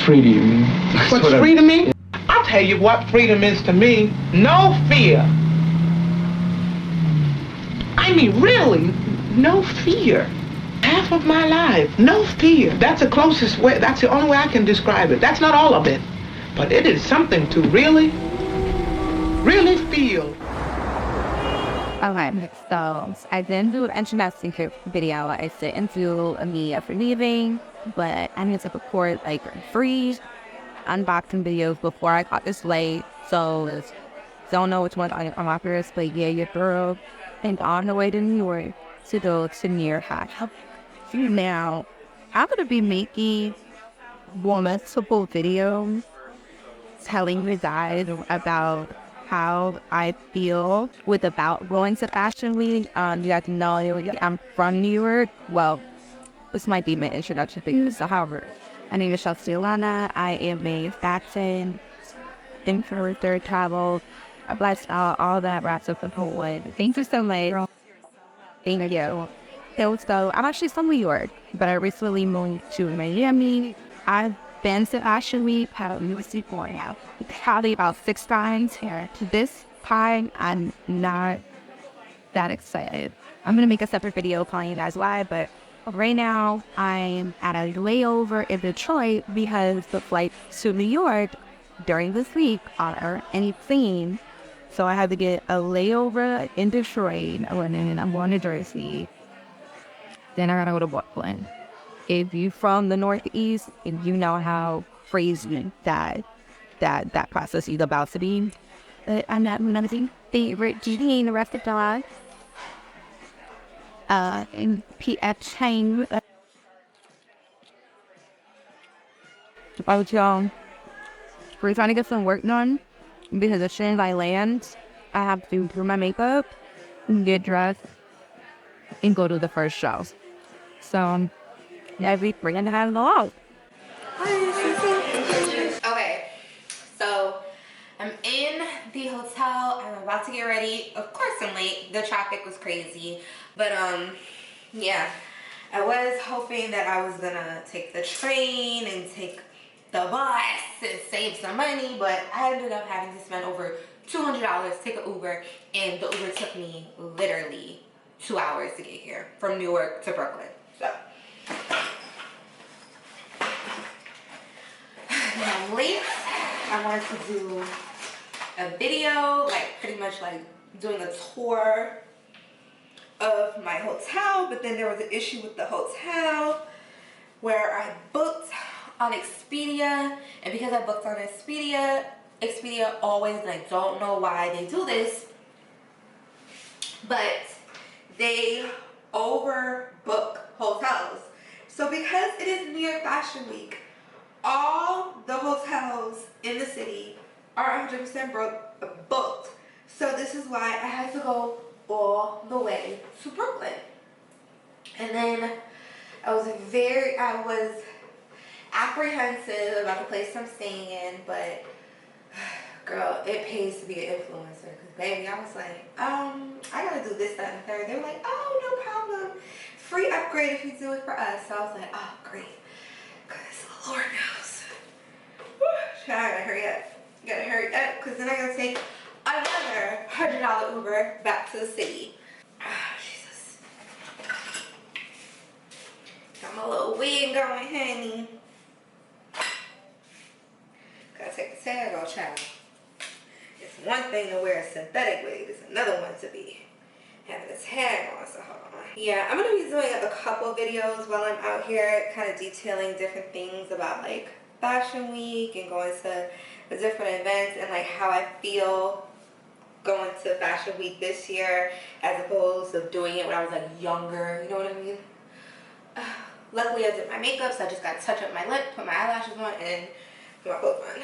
free to you? What's free to me? I'll tell you what freedom is to me. No fear. I mean, really, no fear. Half of my life, no fear. That's the closest way, that's the only way I can describe it. That's not all of it, but it is something to really, really feel. Okay, so I didn't do an introduction video. I didn't do me after leaving, but I need to record like free unboxing videos before I got this late. So don't know which one I'm after, but yeah, your girl and on the way to New York to go to near high. Now, I'm gonna be making multiple videos telling you guys about how I feel about going to Fashion Week. You guys know I'm from New York. Well, this might be my introduction video. So, however, my name is Chelsea-Alana. I am a fashion influencer, travel, lifestyle, all that wraps up in one. Thank you so much. Thank you. So, I'm actually from New York, but I recently moved to Miami. I've been to Fashion Week probably about 6 times here. This time, I'm not that excited. I'm going to make a separate video telling you guys why, but right now, I'm at a layover in Detroit because the flight to New York during this week are insane. So I had to get a layover in Detroit, and then I'm going to Jersey. Then I gotta go to Brooklyn. If you from the Northeast, and you know how crazy that process is about to be, I'm not another favorite GD in the rest of the life. And PF Chang. About y'all, we're trying to get some work done because as soon as I land, I have to do my makeup, get dressed, and go to the first show. So, every bring and have along. Okay, so I'm in the hotel. I'm about to get ready. Of course I'm late. The traffic was crazy. But yeah, I was hoping that I was gonna take the train and take the bus and save some money, but I ended up having to spend over $200 to take an Uber, and the Uber took me literally 2 hours to get here from Newark to Brooklyn. So I'm late. I wanted to do a video, like pretty much like doing a tour of my hotel, but then there was an issue with the hotel where I booked on Expedia, and because I booked on Expedia always, and I don't know why they do this, but they overbook hotels. So because it is near Fashion Week, all the hotels in the city are 100% booked. So this is why I had to go all the way to Brooklyn. And then I was apprehensive about the place I'm staying in, but girl, it pays to be an influencer. Cause baby, I was like, I gotta do this, that, and the third. They were like, oh, no problem. Free upgrade if you do it for us. So I was like, oh, great. Cause the Lord knows. Whew, I gotta hurry up. Cause then I gotta take another $100 Uber back to the city. Jesus. Got my little wig going, honey. Gotta take the tag off, child. It's one thing to wear a synthetic wig, it's another one to be having a tag on, so hold on. Yeah, I'm gonna be doing a couple videos while I'm out here, kind of detailing different things about like Fashion Week and going to the different events and like how I feel going to Fashion Week this year as opposed to doing it when I was like younger, you know what I mean? Luckily I did my makeup, so I just got to touch up my lip, put my eyelashes on, and put my clothes on.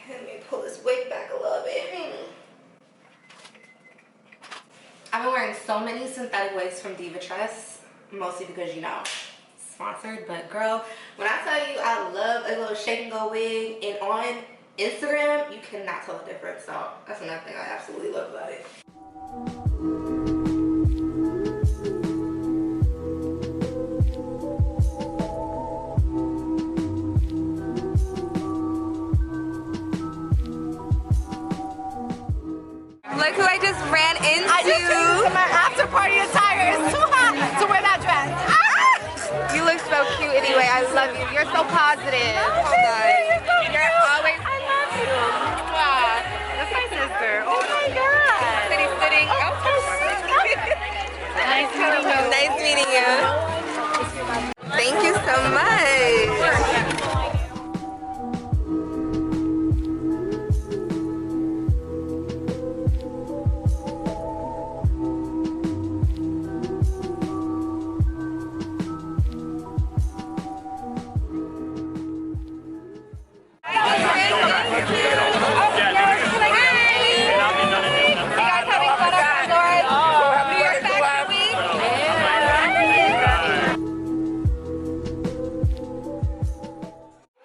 Let me pull this wig back a little bit. I've been wearing so many synthetic wigs from Diva Tress, mostly because, you know, sponsored, but girl, when I tell you I love a little shake and go wig, and on Instagram, you cannot tell the difference, so that's another thing I absolutely love about it. cute anyway. I love you. You're so positive. Oh God. You're always. I love you. Wow. That's my sister. Oh my God. Sitting. Nice meeting you. Nice meeting you. Thank you so much.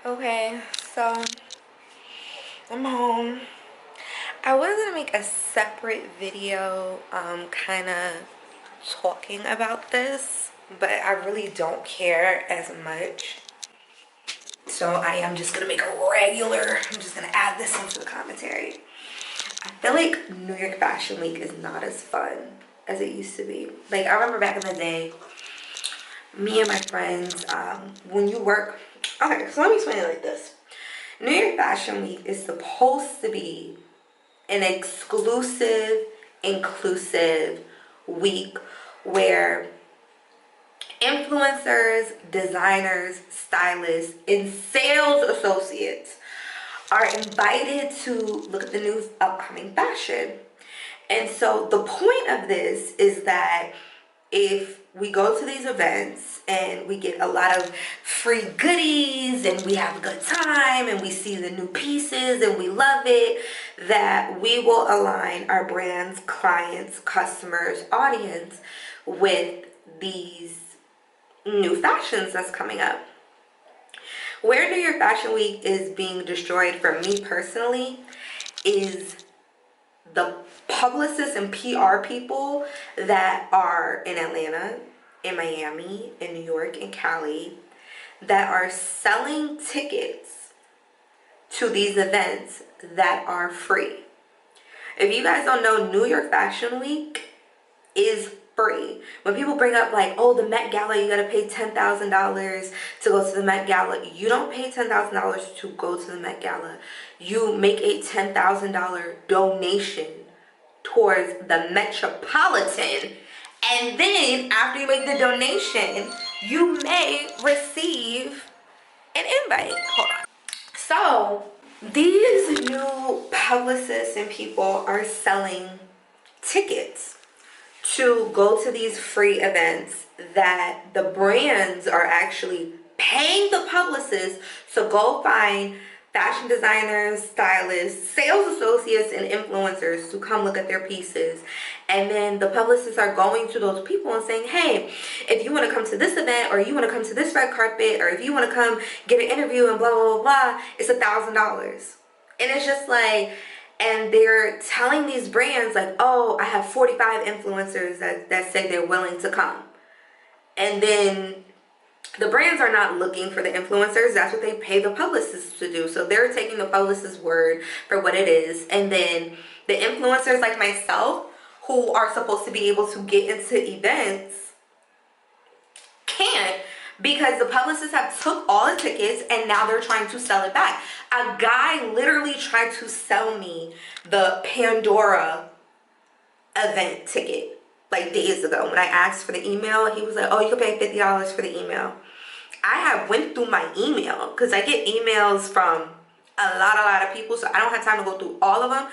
Okay, so I'm home. I was gonna make a separate video kind of talking about this, but I really don't care as much, so I am just gonna make a regular. I'm just gonna add this into the commentary. I feel like New York Fashion Week is not as fun as it used to be. Like, I remember back in the day, me and my friends, when you work, okay, so let me explain it like this. New York Fashion Week is supposed to be an exclusive, inclusive week where influencers, designers, stylists, and sales associates are invited to look at the new upcoming fashion. And so the point of this is that if we go to these events and we get a lot of free goodies and we have a good time and we see the new pieces and we love it, that we will align our brand's clients, customers, audience with these new fashions that's coming up. Where New York Fashion Week is being destroyed for me personally is the publicists and PR people that are in Atlanta, in Miami, in New York, in Cali, that are selling tickets to these events that are free. If you guys don't know, New York Fashion Week is free. When people bring up like, oh, the Met Gala, you gotta pay $10,000 to go to the Met Gala. You don't pay $10,000 to go to the Met Gala. You make a $10,000 donation towards the Metropolitan. And then after you make the donation, you may receive an invite. Hold on. So these new publicists and people are selling tickets to go to these free events that the brands are actually paying the publicists to go find fashion designers, stylists, sales associates, and influencers to come look at their pieces. And then the publicists are going to those people and saying, hey, if you want to come to this event, or you want to come to this red carpet, or if you want to come get an interview and blah, blah, blah, blah, it's $1,000. And it's just like, and they're telling these brands like, oh, I have 45 influencers that say they're willing to come. And then the brands are not looking for the influencers. That's what they pay the publicists to do. So they're taking the publicist's word for what it is. And then the influencers like myself, who are supposed to be able to get into events, can't, because the publicists have took all the tickets and now they're trying to sell it back. A guy literally tried to sell me the Pandora event ticket like days ago. When I asked for the email, he was like, oh, you can pay $50 for the email. I have went through my email because I get emails from a lot of people, so I don't have time to go through all of them.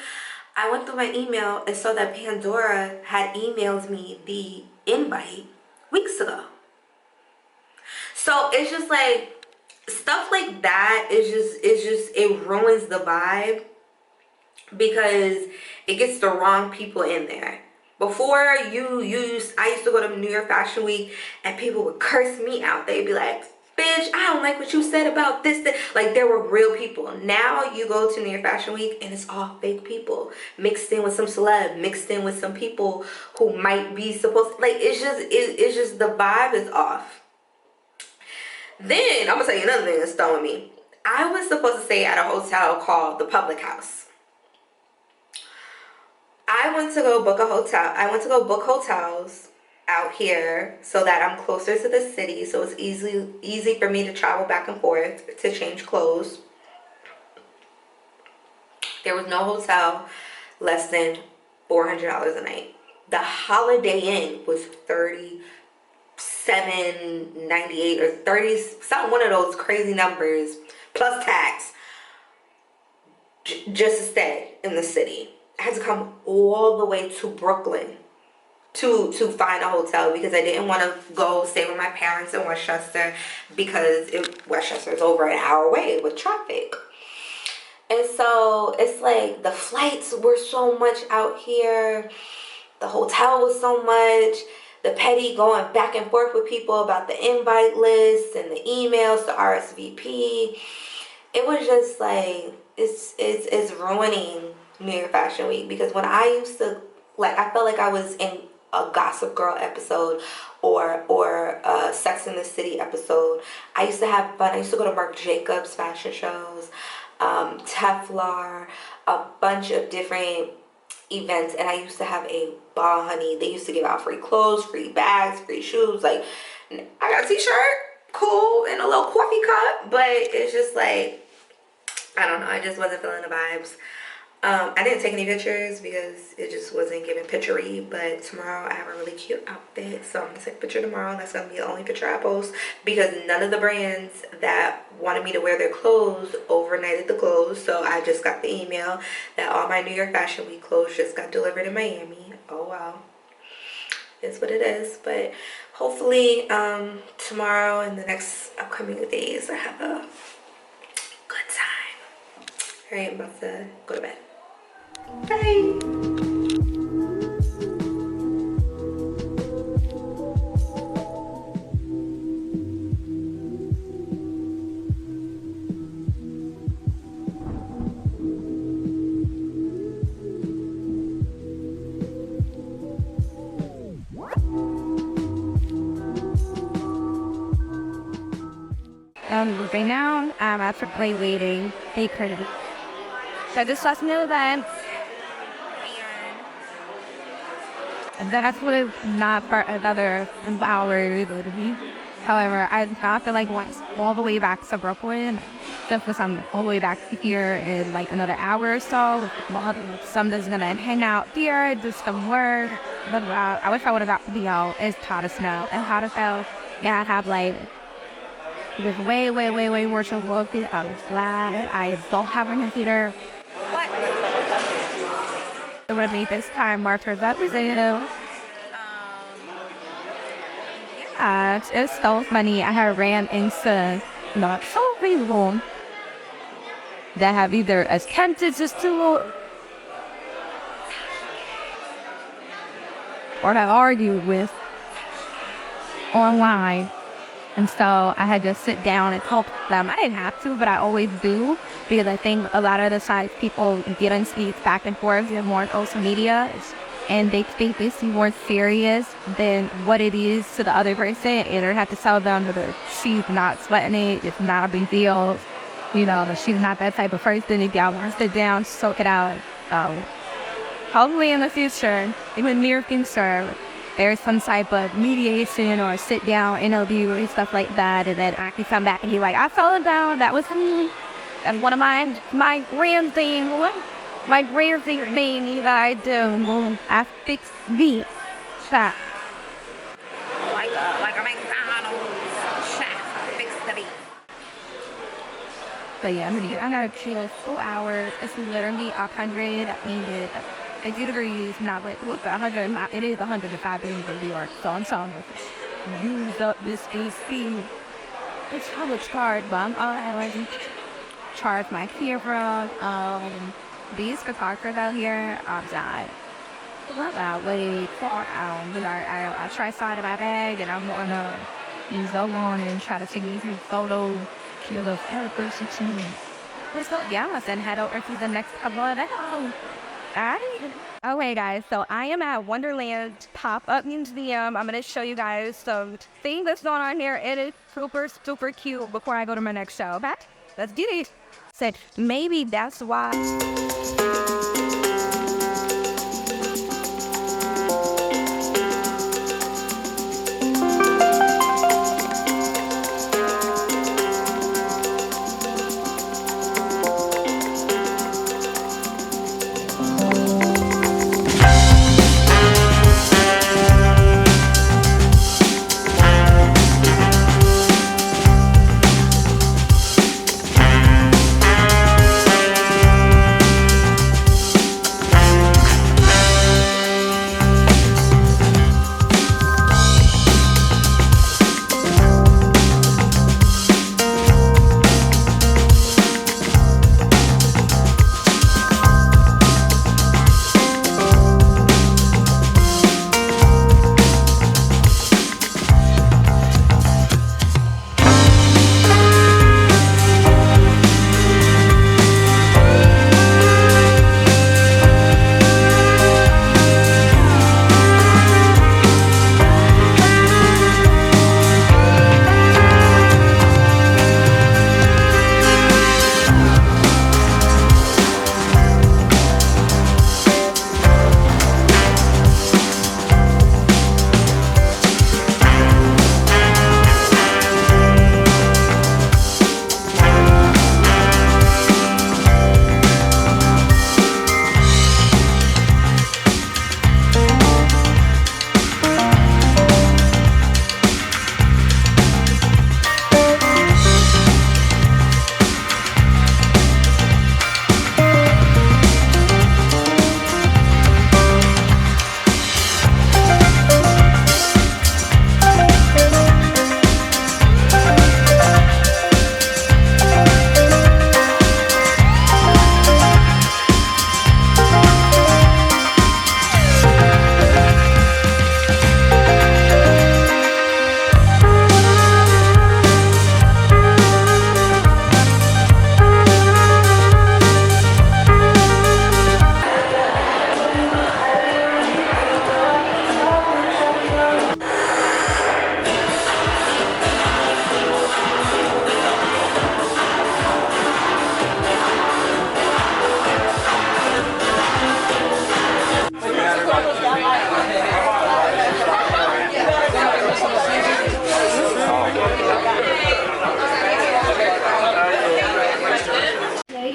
I went through my email and saw that Pandora had emailed me the invite weeks ago. So it's just like stuff like that it ruins the vibe because it gets the wrong people in there. Before I used to go to New York Fashion Week and people would curse me out. They'd be like, bitch, I don't like what you said about this. Like, there were real people. Now you go to New York Fashion Week and it's all fake people mixed in with some celeb, mixed in with some people who might be supposed to, like, it's just the vibe is off. Then I'm gonna tell you another thing that's throwing me. I was supposed to stay at a hotel called the Public House. I went to go book a hotel. I went to go book hotels out here so that I'm closer to the city, so it's easy for me to travel back and forth to change clothes. There was no hotel less than $400 a night. The Holiday Inn was $37.98 or 30, some one of those crazy numbers plus tax, just to stay in the city. I had to come all the way to Brooklyn to find a hotel because I didn't want to go stay with my parents in Westchester because Westchester is over an hour away with traffic. And so it's like the flights were so much out here, the hotel was so much, the petty going back and forth with people about the invite list and the emails to RSVP. It was just like, it's ruining New York Fashion Week, because when I used to, like, I felt like I was in a Gossip Girl episode or a Sex and the City episode. I used to have fun. I used to go to Marc Jacobs fashion shows, Teflar, a bunch of different events, and I used to have a ball, honey. They used to give out free clothes, free bags, free shoes. Like, I got a t-shirt, cool, and a little coffee cup, but it's just like, I don't know, I just wasn't feeling the vibes. I didn't take any pictures because it just wasn't giving picture-y, but tomorrow I have a really cute outfit, so I'm gonna take a picture tomorrow, and that's gonna be the only picture I post, because none of the brands that wanted me to wear their clothes overnighted the clothes. So I just got the email that all my New York Fashion Week clothes just got delivered in Miami. Oh wow, it's what it is. But hopefully tomorrow and the next upcoming days I have a good time. All right, I'm about to go to bed. Bye. Right now, I'm actually waiting a curtain. So just let me know that that's what is not for another hour. However, I not feel like once all the way back to Brooklyn, just because I'm all the way back here in like another hour or so. Somebody's gonna hang out here, do some work. But I wish I would have got to be out as hot as snow and how to feel. Yeah, I have like with way more trouble. I was glad I don't have a computer. What? So when this time marker representative. Yeah, it's so funny. I have ran into not so many people that have either attempted just to or to argue with online. And so I had to sit down and talk to them. I didn't have to, but I always do, because I think a lot of the times people get in speech back and forth more on social media, and they think it's more serious than what it is to the other person, and I have to tell them that she's not sweating it, it's not a big deal, you know, she's not that type of person. If y'all want to sit down, soak it out. Hopefully in the future, even near future, there's some type of mediation or sit down interview and stuff like that, and then I can come back and be like, I fell down, that was me. And one of my grand thing, my grand thing that I do, I fixed me. That. Like a McDonald's chef fixed the beat. But yeah, I'm gonna chill 4 hours. It's literally 100. I mean, a degree is not like 100. It is 105 in New York. So I'm telling you, use up this AC. It's how much charge, but I like charge my camera. These photographers out here are died. About way far out. I try side of my bag, and I'm gonna use the one and try to take these photos. Kill those person to me. So yeah, let's then head over to the next couple of days. Alright. Okay guys, so I am at Wonderland Pop-Up Museum. I'm going to show you guys some things that's going on here. It is super cute before I go to my next show. Okay? Let's get it. Said maybe that's why.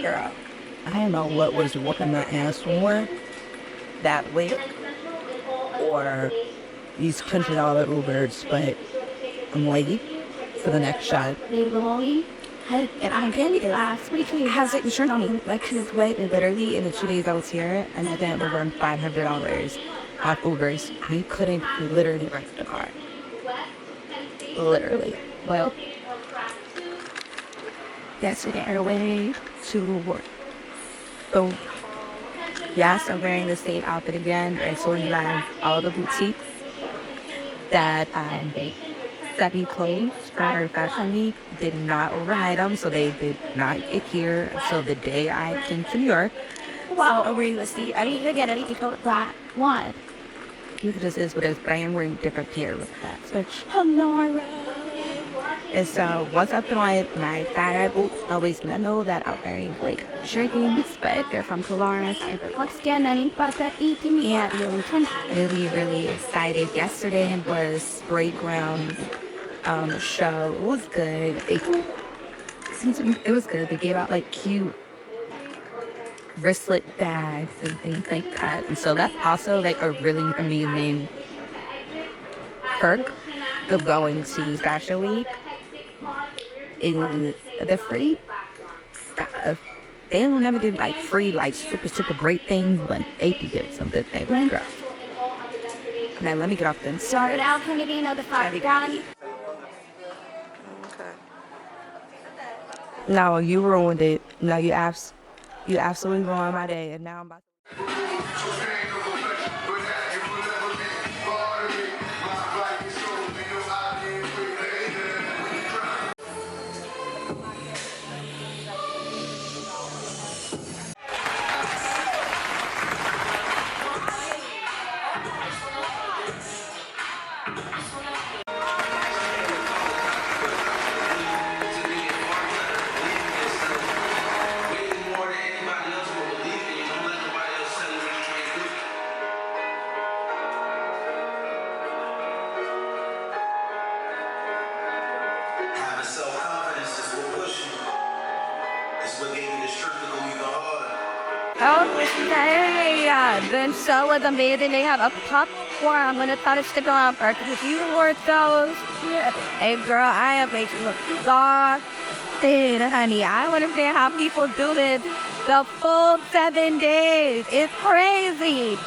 girl, I don't know what was whooping my ass for that week or these $20 Ubers, but I'm waiting for the next shot. And I did it last week. He has it insured on me. Like, his way, literally, in the 2 days I was here, and I didn't over $500 off Ubers. I couldn't literally rent the car. Literally. Well, that's the way to work. So, yes, I'm wearing the same outfit again. I sort of like all the boutiques that I study clothes for Fashion Week did not override them, so they did not get here until the day I came to New York. Well, realistically, I didn't even get anything to that. Why? This is what it is, but I am wearing different gear with that. So, and so once I put on my fat boots, I always know that I'm wearing like shirtings, but they're from Polaris. And what's getting but that eating me at really excited. Yesterday was Break Ground show. It was good. It was good. They gave out like cute wristlet bags and things like that. And so that's also like a really amazing perk of going to Fashion Week. In the free they don't never do like free like super great things, but they can give some good things. Now let me get off them. Started out from the beginning of the fire. Okay. No, you ruined it. No, you absolutely ruined my day, and now I'm about to... Okay, the show was amazing. They have a popcorn. I'm gonna try to stick around first because you wore those. Hey girl, I have made you look exhausted, honey. I want to see how people do this the full 7 days. It's crazy.